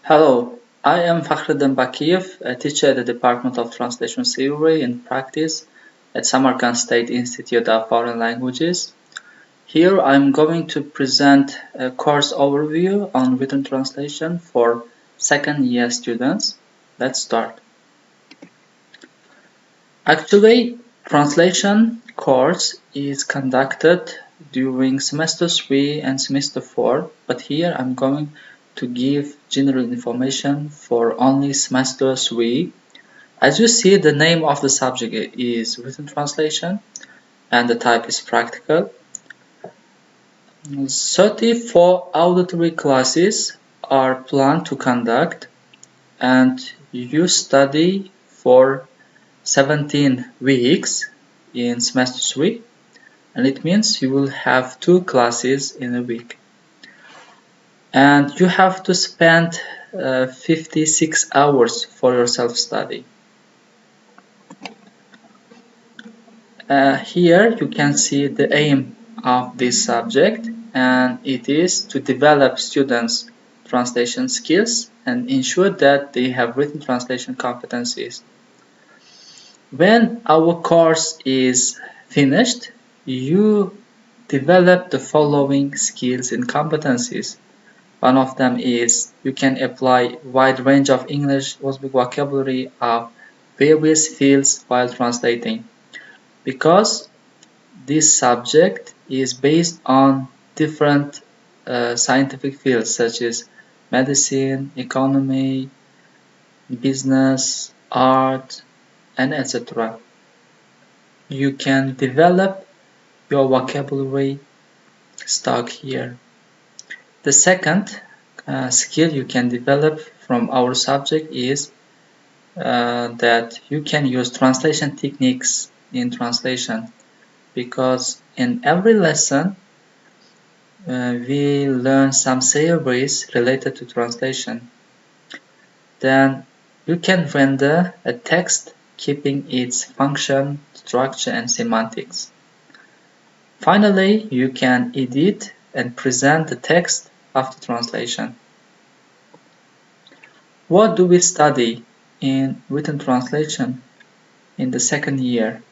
Hello, I am Fakhruddin Bakiev, a teacher at the Department of Translation Theory and Practice at Samarkand State Institute of Foreign Languages. Here I am going to present a course overview on written translation for second year students. Let's start. Actually, translation course is conducted during semester 3 and semester 4, but here I'm going to give general information for only semester 3. As you see, the name of the subject is written translation and the type is practical. 34 auditory classes are planned to conduct, and you study for 17 weeks in semester 3, and it means you will have 2 classes in a week. And you have to spend 56 hours for your self-study. Here you can see the aim of this subject, and it is to develop students' translation skills and ensure that they have written translation competencies. When our course is finished, you develop the following skills and competencies. One of them is you can apply wide range of English Uzbek vocabulary of various fields while translating. Because this subject is based on different scientific fields such as medicine, economy, business, art, and etc. You can develop your vocabulary stock here. The second skill you can develop from our subject is that you can use translation techniques in translation, because in every lesson we learn some theories related to translation. Then you can render a text keeping its function, structure, and semantics. Finally, you can edit and present the text after translation. What do we study in written translation in the second year?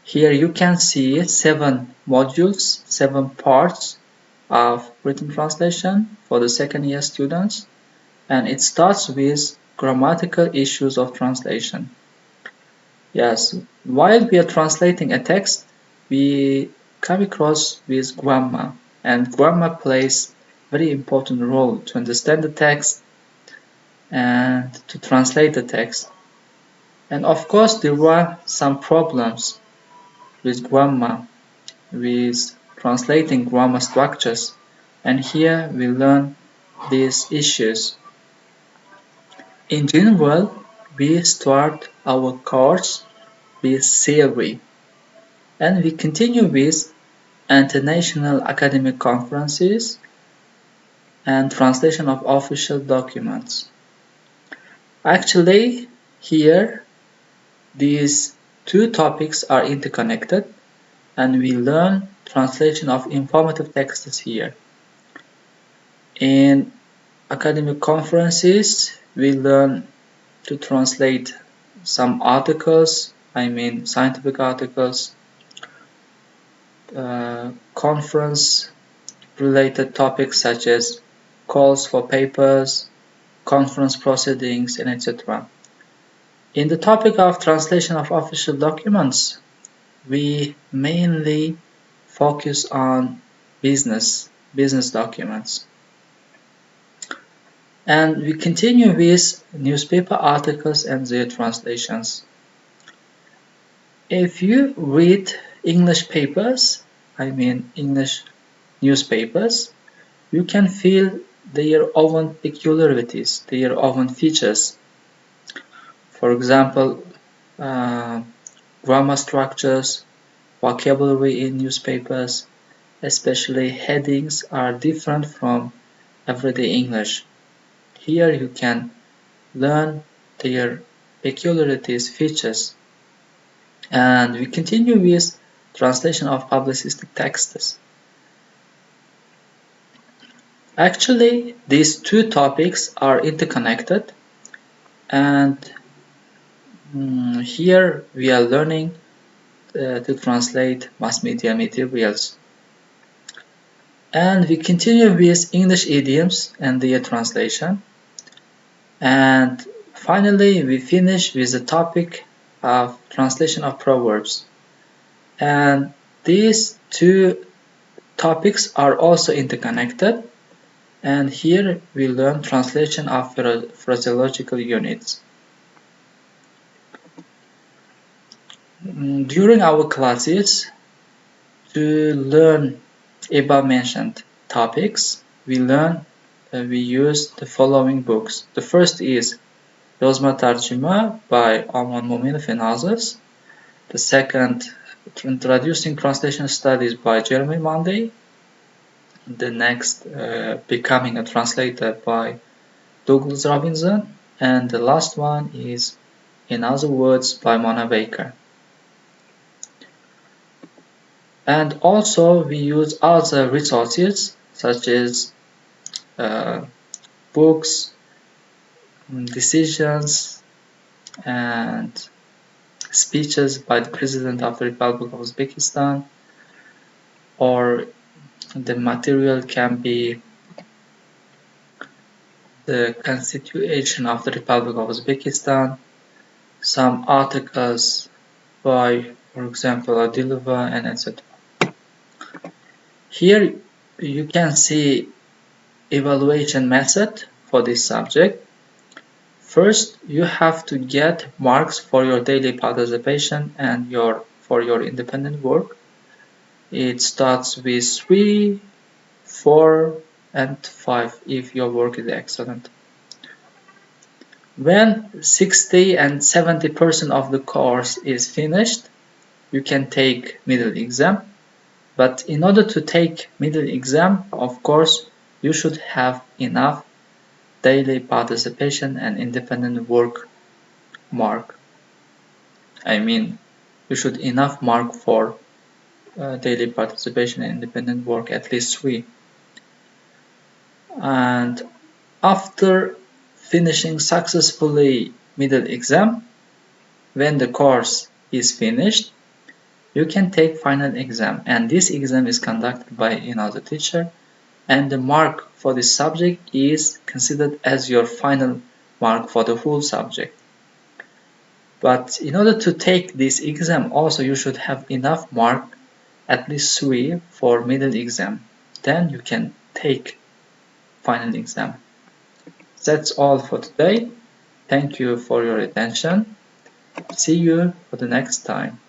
Here you can see 7 modules, 7 parts of written translation for the second year students, and it starts with grammatical issues of translation. Yes, while we are translating a text, we come across with grammar, and grammar plays a very important role to understand the text and to translate the text. And of course, there are some problems with grammar, with translating grammar structures, and here we learn these issues. In general, we start our course with theory, and we continue with international academic conferences and translation of official documents. Actually, here these two topics are interconnected, and we learn translation of informative texts here. In academic conferences, we learn to translate some articles, scientific articles, conference related topics such as calls for papers, conference proceedings, and etc. In the topic of translation of official documents, we mainly focus on business documents. And we continue with newspaper articles and their translations. If you read English papers, English newspapers, you can feel their own peculiarities, their own features. For example, grammar structures, vocabulary in newspapers, especially headings, are different from everyday English. Here you can learn their peculiarities, features. And we continue with translation of publicistic texts. Actually, these two topics are interconnected, and here we are learning to translate mass media materials. And we continue with English idioms and their translation. And finally, we finish with the topic of translation of proverbs. And these two topics are also interconnected. And here we learn translation of phraseological units. During our classes, to learn above mentioned topics, we use the following books. The first is Yozma Tarjima by Alman Muminov and others. The second, Introducing Translation Studies by Jeremy Monday. The next, Becoming a Translator by Douglas Robinson. And the last one is In Other Words by Mona Baker. And also we use other resources such as books, decisions, and speeches by the President of the Republic of Uzbekistan, or the material can be the Constitution of the Republic of Uzbekistan, some articles by, for example, Adilova, and etc. Here you can see evaluation method for this subject. First, you have to get marks for your daily participation and for your independent work. It starts with 3, 4, and 5 if your work is excellent. When 60 and 70% of the course is finished, you can take middle exam. But in order to take middle exam, of course, you should have enough daily participation and independent work mark. I mean, you should enough mark for daily participation and independent work, at least 3. And after finishing successfully middle exam, when the course is finished, you can take final exam, and this exam is conducted by another teacher, and the mark for this subject is considered as your final mark for the whole subject. But in order to take this exam also you should have enough mark, at least 3 for middle exam. Then you can take final exam. That's all for today. Thank you for your attention. See you for the next time.